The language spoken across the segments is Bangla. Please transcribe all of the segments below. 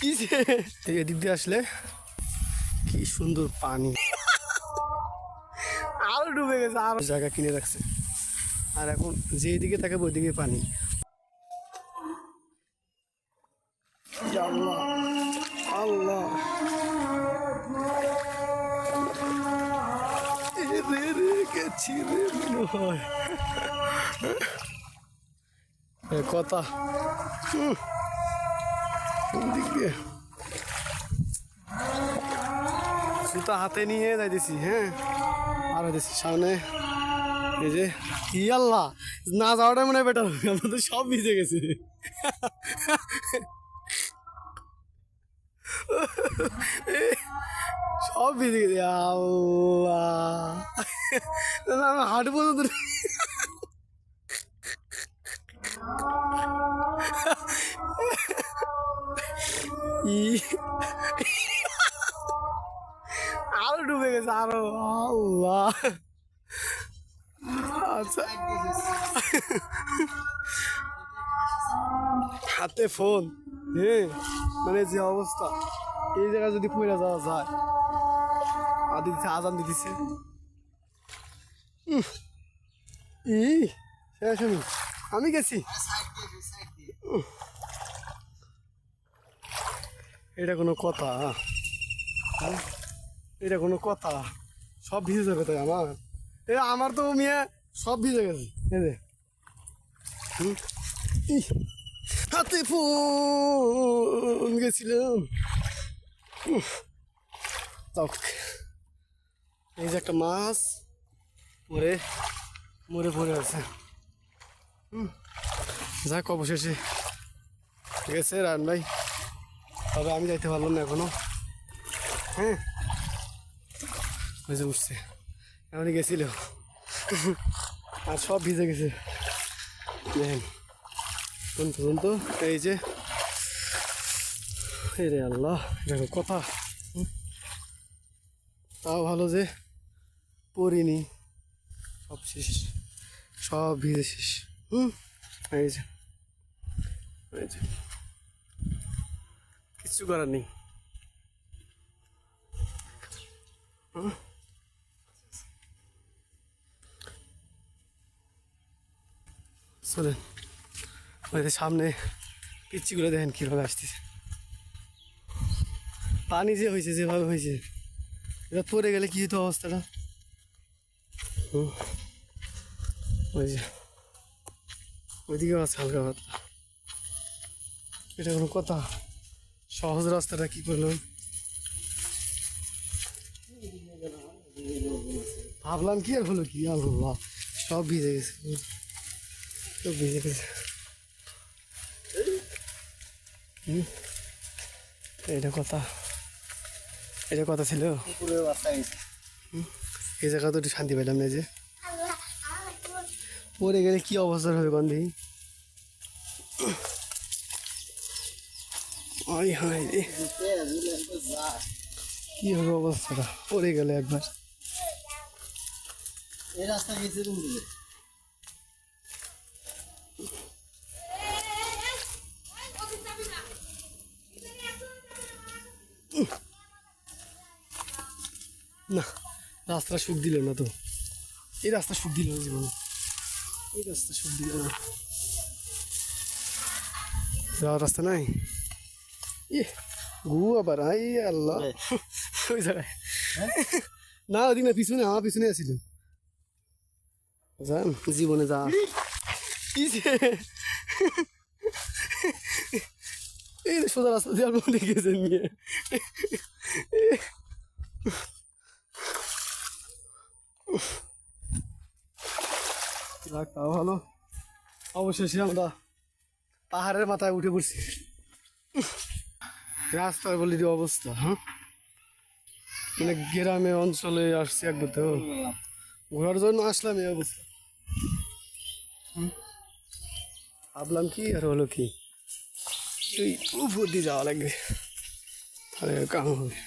এদিক দিয়ে আসলে কি সুন্দর পানি, আরো ডুবে গেছে, আরো জায়গা কিনে রাখছে। আর এখন যেদিকে থাকে ওইদিকে পানি। আল্লাহ আল্লাহ, গেছি রে মনে হয় কথা। জুতা হাতে নিয়ে যাইতেছি, হ্যাঁ, আর হইতেছি সামনে। এই যে আল্লাহ, না যাওয়াটাই মনে হয় বেটার, আমাদের সব ভিজে গেছে। সব ভিজে গেছে আল্লাহ, হাঁটু পর্যন্ত। আরো ডুবে গেছে আরো, আল্লাহ। আচ্ছা, হাতে ফোন, হ্যাঁ, মানে যে অবস্থা, এই জায়গায় যদি পড়ে যাওয়া যায়। আর দিচ্ছে আজান দিতেছে, শেষ আমি গেছি। এটা কোনো কথা? এটা কোনো কথা? সব ভিজে যাবে তাই আমার, আমার তো মেয়ে সব ভিজে গেছে। হাতে ফোন গেছিলাম। এই যে একটা মাছ মরে মরে পড়ে আছে। যাক, অবশেষে ঠিক আছে রান ভাই, তবে আমি যাইতে পারলাম না এখনো। হ্যাঁ, বুঝে উঠছে, এমনই গেছিল আর সব ভিজে গেছে। দেখেন কোন পর্যন্ত, এই যে রে আল্লাহ, দেখো কথা। তাও ভালো যে পড়িনি, সব শেষ, সব ভিজে শেষ। এই যে কিচ্ছু করার নেই। চলেন, ওই সামনে পিচ্ছিগুলো দেখেন কীভাবে আসতেছে। পানি যে হয়েছে, যেভাবে হয়েছে, এটা পড়ে গেলে কি হতো অবস্থাটা। ওই যে ওইদিকে আছে হালকা পাতলা। এটা কোনো কথা? সহজ রাস্তাটা কি করলাম, ভাবলাম কি আর হলো কি, আল্লাহ সব ভিজে গেছে, সব ভিজে গেছে। এটা কথা? এটা কথা ছিল? এই জায়গা তো একটু শান্তি পেলাম না, যে পরে গেলে কি অবস্থা হবে গন্ধি। কি হবে অবস্থাটা পরে গেলে একবার। এই রাস্তা গেছে না, রাস্তা সুখ দিল না তো, এই রাস্তা সুখ দিল না জীবন, এই রাস্তা সুখ দিল না, যাওয়ার রাস্তা নাই। গু আবার আই আল্লাহ, ওই জায়গায় না, ওদিক না, পিছনে, আমার পিছনে আসছিল। যান জীবনে যা, এই সোজা রাস্তা দিয়ে আপনি গেছেন নিয়ে। তাও ভালো, অবশেষে আমরা পাহাড়ের মাথায় উঠে পড়ছি। রাস্তার বলি যে অবস্থা, হ্যাঁ, মানে গ্রামে অঞ্চলে আসছি একবার, তো ঘোরার জন্য আসলাম, এই অবস্থা। ভাবলাম কি আর হলো কি, তুই উপর দিয়ে যাওয়া লাগবে, তাহলে কাম হবে।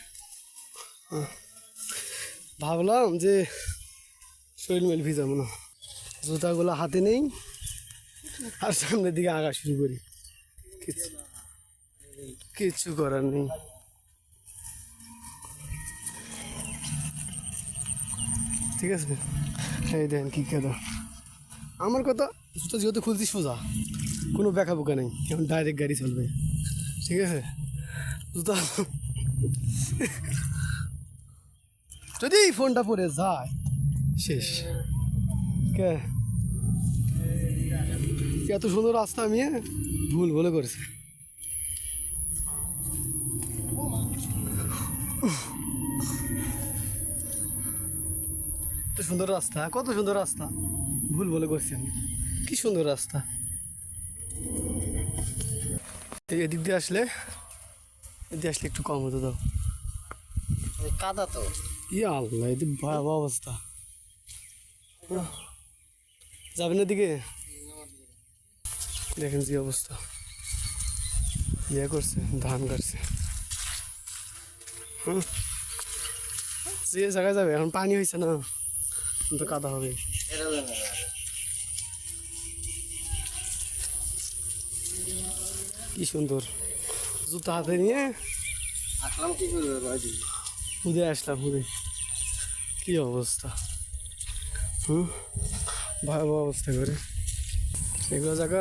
ভাবলাম যে শরীর মেল ভিজাবো না, জুতাগুলো হাতে নেই, আর সামনের দিকে আগা শুরু করি। কিচ্ছু করার নেই। ঠিক আছে, এই দেন কি কেদা আমার কথা, জুতা যেহেতু খুলছি সোজা, কোনো ব্যাকা বোকা নেই, এখন ডাইরেক্ট গাড়ি চলবে। ঠিক আছে, জুতা যদি ফোনটা পরে যায় শেষ। কে এত সুন্দর রাস্তা আমি ভুল বলে করেছি। এত সুন্দর রাস্তা, কত সুন্দর রাস্তা, ভুল বলে করছি আমি। কি সুন্দর রাস্তা। এদিক দিয়ে আসলে একটু কম হতো। দাও কাদা তো আল্লাহ, এদিক ভয়াবহ অবস্থা। যাবেন এদিকে, দেখেন যে অবস্থা, করছে ধান কাটছে। যে জায়গায় যাবে এখন পানি হয়েছে না, তো কাদা হবে। কি সুন্দর জুতা হাতে নিয়ে আসলাম, কি করবে হুদে আসলাম, হুদে কি অবস্থা। ভয়াবহ অবস্থা করে। এগুলো জায়গা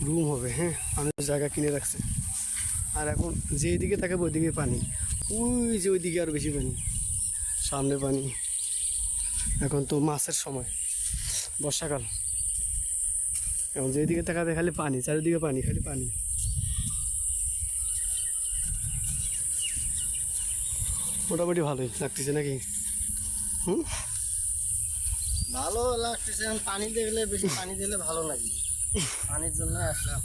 রুম হবে, হ্যাঁ মানুষ জায়গা কিনে রাখছে। আর এখন যেদিকে থাকে ওইদিকে পানি, ওই যে ওইদিকে আরও বেশি পানি, সামনে পানি। এখন তো মাছের সময়, বর্ষাকাল, এখন যেদিকে তাকাতে খালি পানি, চারিদিকে পানি, খালি পানি। মোটামুটি ভালোই লাগতেছে নাকি? ভালো লাগতেছে। এখন পানি দেখলে, বেশি পানি দিলে ভালো লাগে, পানির জন্য আসলাম।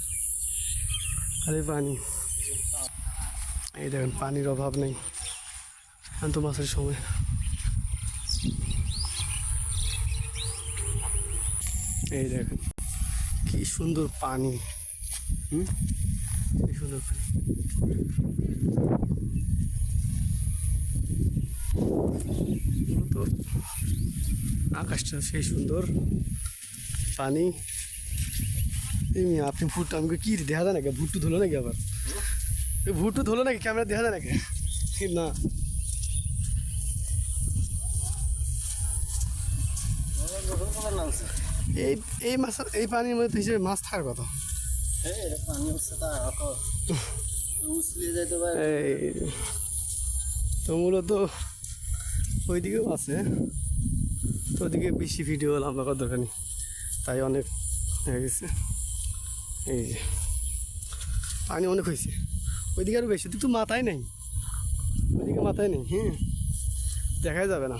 খালি পানি, এই দেখেন পানির অভাব নেই, এখন তো মাছের সময়। এই দেখেন কি সুন্দর পানি, কি সুন্দর পানি। তো আকাশটা সেই সুন্দর, পানি। এমনি আপনি ভুট্টা আমাকে কি দেখা যায় নাকি? ভুট্টু ধুলো নাকি আবার? ভুট্টু ধুলো নাকি? ক্যামেরা দেখা যায় নাকি? না, এই এই মাছ, এই পানির মধ্যে হিসেবে মাছ থাকার কথা। পানি হচ্ছে এই তো মূলত ওইদিকেও আছে, তো ওইদিকে বেশি ভিডিও লম্বা করার দরকার নেই, তাই অনেক হয়ে গেছে। এই যে পানি অনেক হয়েছে, ওইদিকে আরও বেশি, ওদিকে তো মাথায় নেই, ওইদিকে মাথায় নেই, হ্যাঁ দেখাই যাবে না।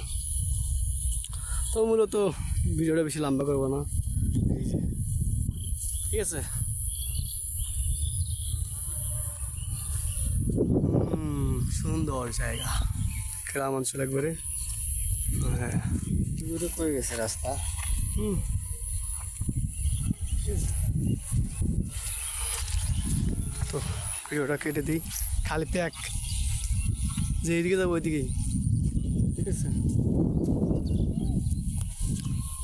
তো মূলত ভিডিওটা বেশি লম্বা করবো না, এই যে ঠিক আছে। সুন্দর জায়গা, গ্রাম অঞ্চল একবারে। হ্যাঁ, দূরে কই গেছে রাস্তা। তো ভিডিওটা কেটে দিই, খালি প্যাক, যে এইদিকে যাবো ওইদিকেই। ঠিক আছে,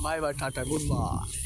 bye bye, tata, good bye.